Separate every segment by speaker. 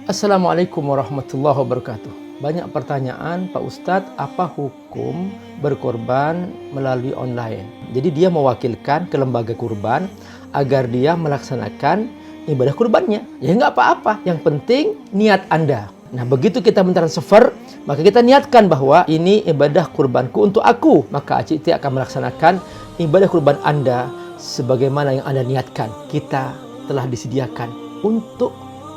Speaker 1: Assalamualaikum warahmatullahi wabarakatuh. Banyak pertanyaan, Pak Ustadz, apa hukum berkorban melalui online? Jadi dia mewakilkan ke lembaga kurban agar dia melaksanakan ibadah kurbannya. Ya nggak apa-apa, yang penting niat Anda. Nah begitu kita mentransfer, maka kita niatkan bahwa ini ibadah kurbanku untuk aku. Maka ACT akan melaksanakan ibadah kurban Anda sebagaimana yang Anda niatkan. Kita telah disediakan untuk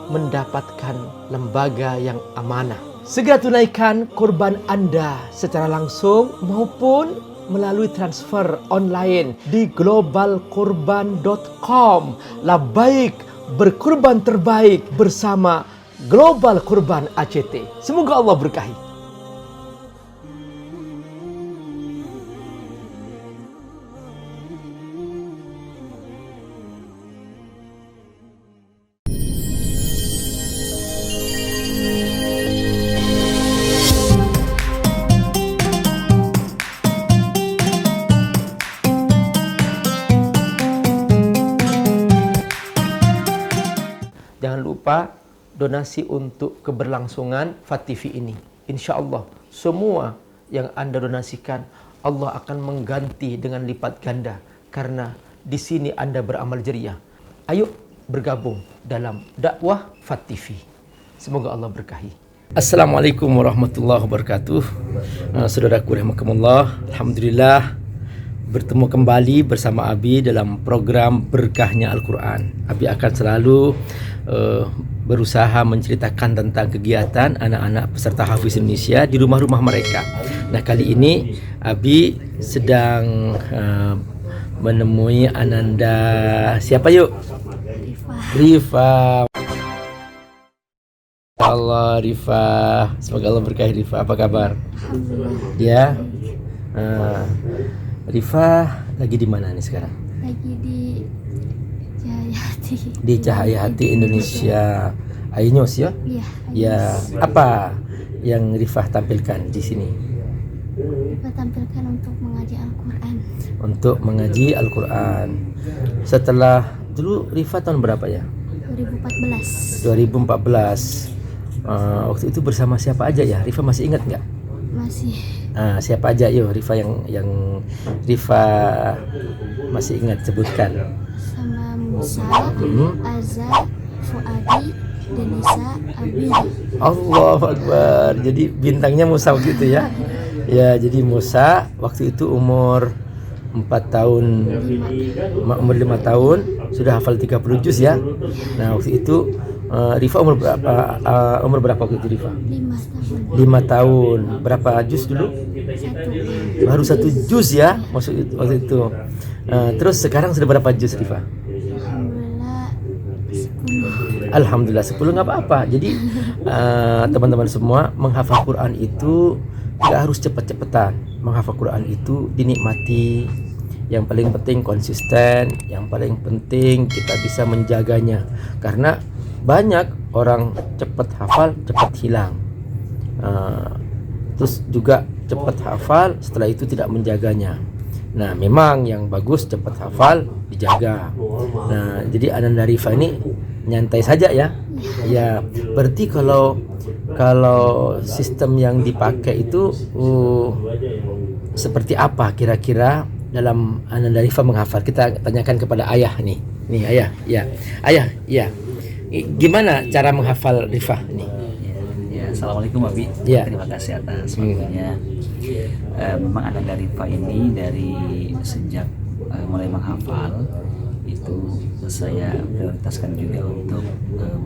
Speaker 1: mendapatkan lembaga yang amanah. Segera tunaikan kurban Anda secara langsung maupun melalui transfer online di globalkurban.com. Labaik, berkurban terbaik bersama Global Kurban ACT. Semoga Allah berkahi. Jangan lupa donasi untuk keberlangsungan FAT-TV ini. Insya Allah semua yang Anda donasikan Allah akan mengganti dengan lipat ganda karena di sini Anda beramal jariah. Ayo bergabung dalam dakwah FAT-TV. Semoga Allah berkahi. Assalamualaikum warahmatullahi wabarakatuh. Saudaraku rahimakumullah, alhamdulillah bertemu kembali bersama Abi dalam program Berkahnya Al-Quran. Abi akan selalu berusaha menceritakan tentang kegiatan anak-anak peserta Hafiz Indonesia di rumah-rumah mereka. Nah kali ini Abi sedang menemui Ananda. Siapa yuk? Rifa. Allah Rifa. Semoga Allah berkahi Rifa. Apa kabar? Ya. Rifa lagi di mana nih sekarang?
Speaker 2: Lagi di Cahaya Hati.
Speaker 1: Di Cahaya Hati Indonesia iNews ya?
Speaker 2: Iya.
Speaker 1: Ya, apa yang Rifah tampilkan di sini?
Speaker 2: Kita tampilkan untuk mengaji Al-Quran.
Speaker 1: Untuk mengaji Al-Quran. Setelah dulu Rifah tahun berapa ya?
Speaker 2: 2014.
Speaker 1: 2014. Waktu itu bersama siapa aja ya? Rifah masih ingat nggak?
Speaker 2: Masih.
Speaker 1: Siapa aja yuk Rifah yang Rifah masih ingat sebutkan.
Speaker 2: Sama Musa, Azza, Fuadi, Denisa, Abi.
Speaker 1: Allahu Akbar. Jadi bintangnya Musa gitu ya. Ya, jadi Musa waktu itu umur 4 tahun, umur 5 tahun sudah hafal 30 juz ya. Nah, waktu itu Rifa umur berapa? Umur berapa waktu itu Rifa?
Speaker 2: 5 tahun.
Speaker 1: 5 tahun. Berapa juz dulu?
Speaker 2: 1.
Speaker 1: Baru 1 juz ya maksud waktu itu. Terus sekarang sudah berapa juz Rifa?
Speaker 2: Alhamdulillah 10.
Speaker 1: Alhamdulillah 10 nggak apa-apa. Jadi teman-teman semua menghafal Quran itu nggak harus cepat-cepatan. Menghafal Quran itu dinikmati. Yang paling penting konsisten. Yang paling penting kita bisa menjaganya. Karena banyak orang cepat hafal, cepat hilang. Terus juga cepat hafal, setelah itu tidak menjaganya. Nah, memang yang bagus cepat hafal, dijaga. Nah, jadi Ananda Rifa ini nyantai saja ya. Ya, berarti kalau sistem yang dipakai itu seperti apa kira-kira dalam Ananda Rifa menghafal? Kita tanyakan kepada ayah nih. Nih ayah, ya. Ayah, ya. Gimana cara menghafal Rifah nih?
Speaker 3: Ya, assalamualaikum Abi.
Speaker 1: Ya.
Speaker 3: Terima kasih atas waktunya. Memang Ananda Rifah ini dari sejak mulai menghafal itu saya prioritaskan juga untuk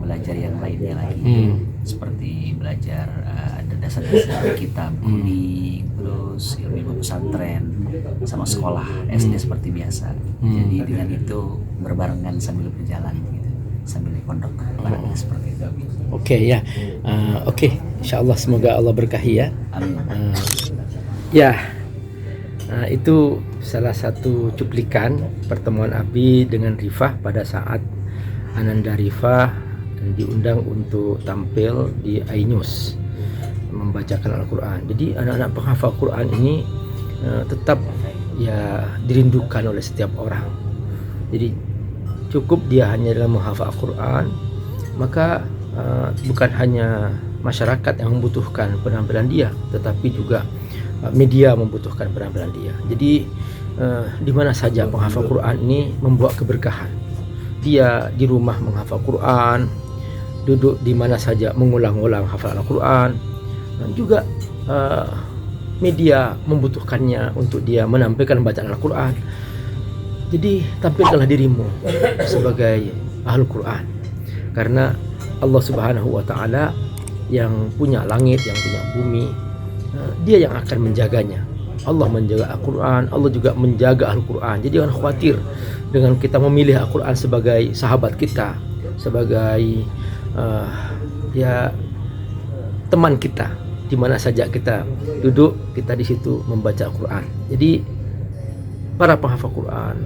Speaker 3: belajar yang lainnya lagi, seperti belajar ada dasar-dasar kitab kuning, terus ilmu pesantren, sama sekolah SD seperti biasa. Jadi dengan itu berbarengan sambil berjalan gitu, sambil di pondok barangnya seperti itu.
Speaker 1: Oke ya, oke. Insyaallah semoga Allah berkahi ya.
Speaker 3: Amin.
Speaker 1: Itu salah satu cuplikan pertemuan Abi dengan Rifah pada saat Ananda Rifah diundang untuk tampil di iNews membacakan Al-Quran. Jadi anak-anak penghafal Quran ini tetap ya dirindukan oleh setiap orang. Jadi cukup dia hanya dalam menghafal Al-Quran, maka bukan hanya masyarakat yang membutuhkan penampilan dia, tetapi juga media membutuhkan penampilan dia. Jadi di mana saja penghafal Quran ini membawa keberkahan. Dia di rumah menghafal Quran, duduk di mana saja mengulang-ulang hafalan Al-Quran, dan juga media membutuhkannya untuk dia menampilkan bacaan Al-Quran. Jadi tampilkanlah dirimu sebagai Ahlul Quran, karena Allah Subhanahu wa Ta'ala yang punya langit, yang punya bumi, dia yang akan menjaganya. Allah menjaga Al-Quran, Allah juga menjaga Al-Quran. Jadi jangan khawatir dengan kita memilih Al-Quran sebagai sahabat kita, sebagai teman kita. Di mana saja kita duduk, kita di situ membaca Al-Quran. Jadi para penghafal Quran,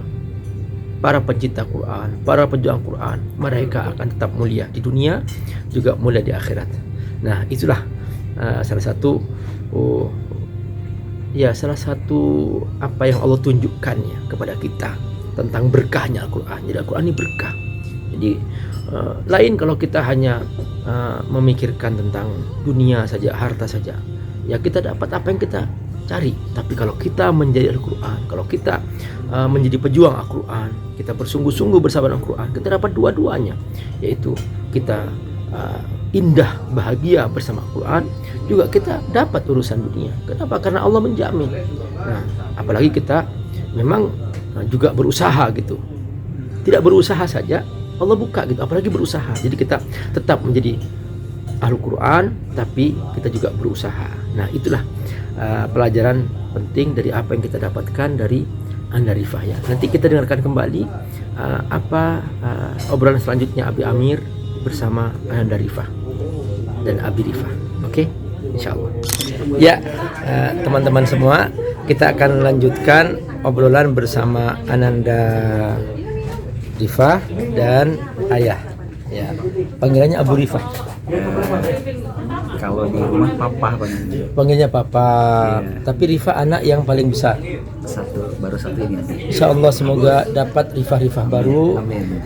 Speaker 1: para pencinta Quran, para pejuang Quran, mereka akan tetap mulia di dunia, juga mulia di akhirat. Nah, itulah salah satu apa yang Allah tunjukkan ya kepada kita tentang berkahnya Al-Quran. Jadi Al-Quran ini berkah. Jadi lain kalau kita hanya memikirkan tentang dunia saja, harta saja, ya kita dapat apa yang kita cari. Tapi kalau kita menjadi Al-Quran, kalau kita menjadi pejuang Al-Quran, kita bersungguh-sungguh bersama Al-Quran, kita dapat dua-duanya, yaitu kita indah, bahagia bersama Al-Quran, juga kita dapat urusan dunia. Kenapa? Karena Allah menjamin. Nah, apalagi kita memang juga berusaha gitu. Tidak berusaha saja Allah buka gitu, apalagi berusaha. Jadi kita tetap menjadi Ahlul Quran, tapi kita juga berusaha. Nah, itulah pelajaran penting dari apa yang kita dapatkan dari Anda Rifah ya. Nanti kita dengarkan kembali obrolan selanjutnya Abi Amir bersama Anda Rifah dan Abi Rifah. Oke, insyaallah. Ya, teman-teman semua, kita akan lanjutkan obrolan bersama Ananda Rifah dan Ayah. Ya, panggilannya Abu Rifah.
Speaker 3: Kalau di rumah papa
Speaker 1: Panggilnya Papa.
Speaker 3: Ya.
Speaker 1: Tapi Rifah anak yang paling besar.
Speaker 3: baru satu ini.
Speaker 1: Insya Allah semoga dapat Rifah baru.
Speaker 3: Amin.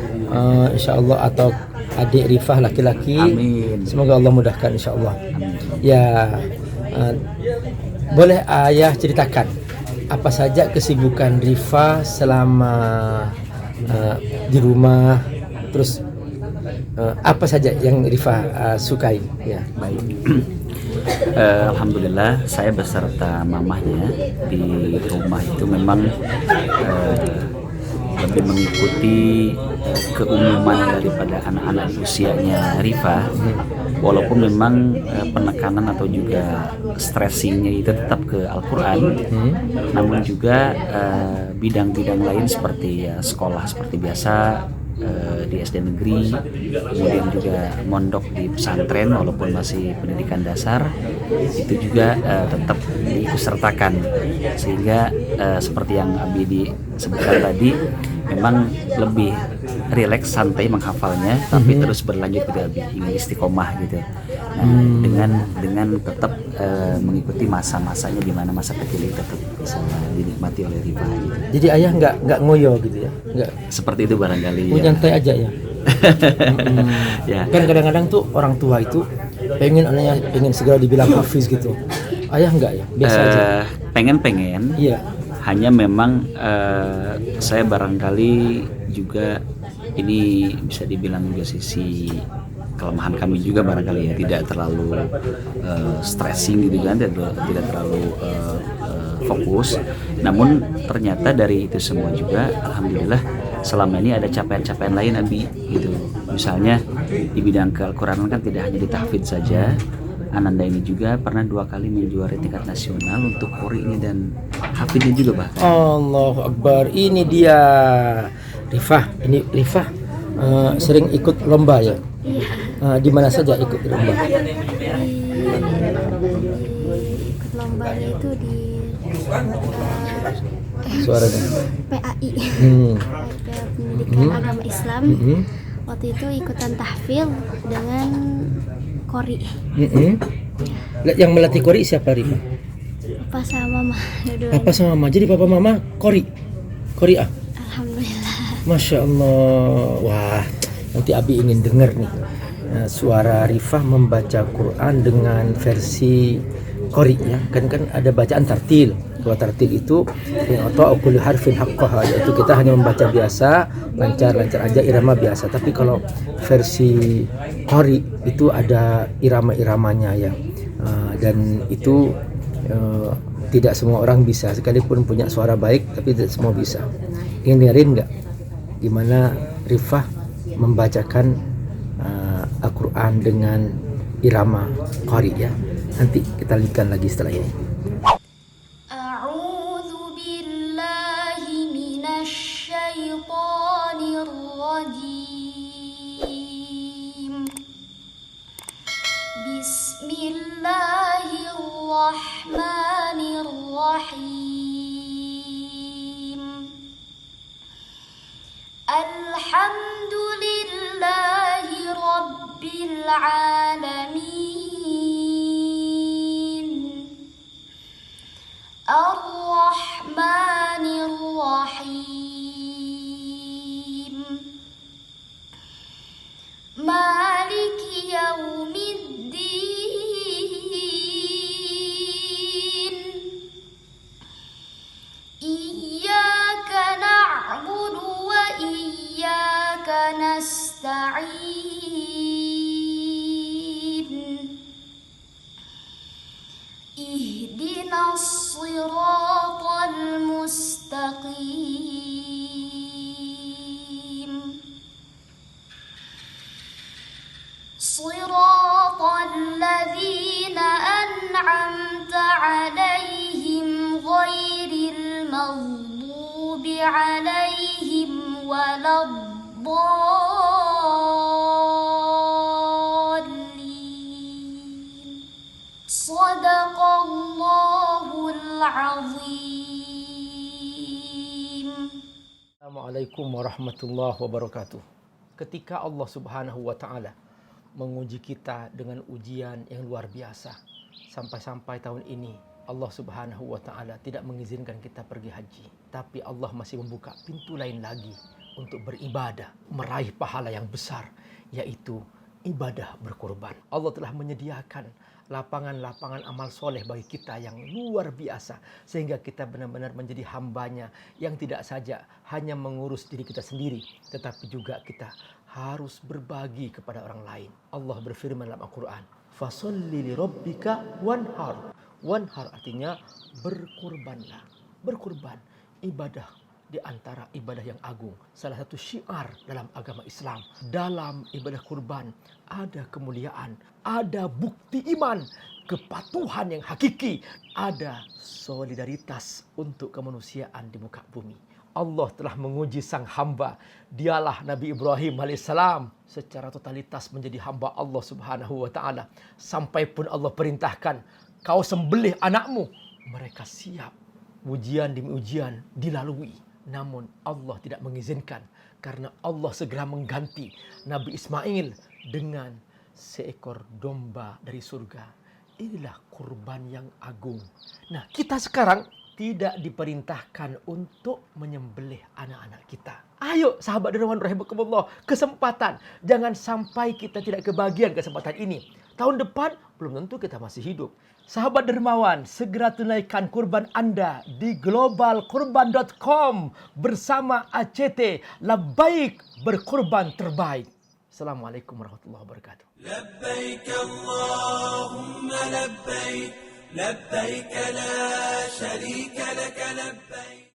Speaker 1: Insya Allah, atau adik Rifah laki-laki.
Speaker 3: Amin.
Speaker 1: Semoga Allah mudahkan insya Allah.
Speaker 3: Amin.
Speaker 1: Ya, boleh Ayah ceritakan apa saja kesibukan Rifah selama di rumah, terus apa saja yang Rifah sukai ya.
Speaker 3: Baik. Alhamdulillah saya beserta mamahnya di rumah itu memang lebih mengikuti keumuman daripada anak-anak usianya Rifah, walaupun memang penekanan atau juga stressingnya itu tetap ke Al-Quran, namun juga bidang-bidang lain seperti ya, sekolah seperti biasa di SD negeri, kemudian juga mondok di pesantren walaupun masih pendidikan dasar, itu juga tetap diikutsertakan, sehingga seperti yang Abi disebutkan tadi, memang lebih rileks, santai menghafalnya, tapi terus berlanjut juga ingin istiqomah gitu. Nah, dengan tetap mengikuti masa-masanya, di mana masa kecil itu tetap bisa dinikmati oleh Rifah gitu.
Speaker 1: Jadi Ayah nggak ngoyo gitu ya, nggak
Speaker 3: Seperti itu barangkali ya.
Speaker 1: nyantai aja ya.
Speaker 3: Ya.
Speaker 1: Kan kadang-kadang tuh orang tua itu pengen anaknya segera dibilang hafiz gitu. Ayah nggak ya, biasa aja.
Speaker 3: Pengen
Speaker 1: Iya.
Speaker 3: hanya memang saya barangkali juga ini bisa dibilang juga sisi kelemahan kami juga barangkali ya, tidak terlalu stressing gitu kan, tidak terlalu fokus. Namun ternyata dari itu semua juga alhamdulillah selama ini ada capaian-capaian lain Abi gitu. Misalnya di bidang Al-Quran kan tidak hanya ditahfidz saja. Ananda ini juga pernah 2 kali menjuarai tingkat nasional untuk qori'nya dan hafidnya juga bahkan.
Speaker 1: Allahu Akbar, ini dia Rifah. Ini Rifah sering ikut lomba ya. Di mana saja ikut lomba?
Speaker 2: Ikut lombanya itu di
Speaker 1: Suaranya.
Speaker 2: PAI, Pendidikan Agama Islam. Waktu itu ikutan tahfidz dengan qori.
Speaker 1: Yang melatih qori siapa Rifah?
Speaker 2: Papa sama mama.
Speaker 1: Papa sama mama. Jadi papa mama qori. Qori'ah.
Speaker 2: Alhamdulillah.
Speaker 1: Masya Allah. Wah, nanti Abi ingin dengar nih suara Rifah membaca Quran dengan versi qori ya. Kan ada bacaan tartil. Kalau tartil itu atau kullu harfin haqqaha, yaitu kita hanya membaca biasa, lancar-lancar aja irama biasa. Tapi kalau versi qori itu ada irama-iramanya ya. Dan itu tidak semua orang bisa, sekalipun punya suara baik tapi tidak semua bisa. Ingin dengerin nggak gimana Rifah membacakan Al-Quran dengan irama qari ya? Nanti kita lanjutkan lagi setelah ini.
Speaker 2: A'udzu billahi minasy syaithanir rajim. Bismillahirrahmanirrahim. Alhamdulillahi rabbil alamin. Ar-Rahmanir Rahim. Maliki yaumiddin. Iyyaka na'budu wa iyyaka nasta'in. Ihdinas siratal mustaqim. Siratal ladzina an'amta 'alaihim ghairil maghdubi 'alaihim waladdallin. Shadaqallahul azim.
Speaker 1: Assalamualaikum warahmatullahi wabarakatuh. Ketika Allah Subhanahu wa taala menguji kita dengan ujian yang luar biasa, sampai-sampai tahun ini Allah Subhanahu wa taala tidak mengizinkan kita pergi haji, tapi Allah masih membuka pintu lain lagi untuk beribadah, meraih pahala yang besar, yaitu ibadah berkorban. Allah telah menyediakan lapangan-lapangan amal soleh bagi kita yang luar biasa, sehingga kita benar-benar menjadi hambanya yang tidak saja hanya mengurus diri kita sendiri, tetapi juga kita harus berbagi kepada orang lain. Allah berfirman dalam Al-Quran, "Fasolli li rabbika wanhar." Wanhar artinya berkurbanlah. Berkurban, ibadah di antara ibadah yang agung. Salah satu syiar dalam agama Islam. Dalam ibadah kurban ada kemuliaan, ada bukti iman, kepatuhan yang hakiki, ada solidaritas untuk kemanusiaan di muka bumi. Allah telah menguji sang hamba. Dialah Nabi Ibrahim alaihissalam secara totalitas menjadi hamba Allah Subhanahu wa taala. Sampai pun Allah perintahkan, kau sembelih anakmu. Mereka siap. Ujian demi ujian dilalui. Namun Allah tidak mengizinkan, karena Allah segera mengganti Nabi Ismail dengan seekor domba dari surga. Inilah kurban yang agung. Nah, kita sekarang tidak diperintahkan untuk menyembelih anak-anak kita. Ayo sahabat dermawan rahimakumullah, kesempatan. Jangan sampai kita tidak kebagian kesempatan ini. Tahun depan belum tentu kita masih hidup. Sahabat dermawan, segera tunaikan kurban Anda di globalkurban.com bersama ACT. Labbaik, berkurban terbaik. Assalamualaikum warahmatullahi wabarakatuh.
Speaker 4: لبيك اللهم لبيك لبيك لا شريك لك لبيك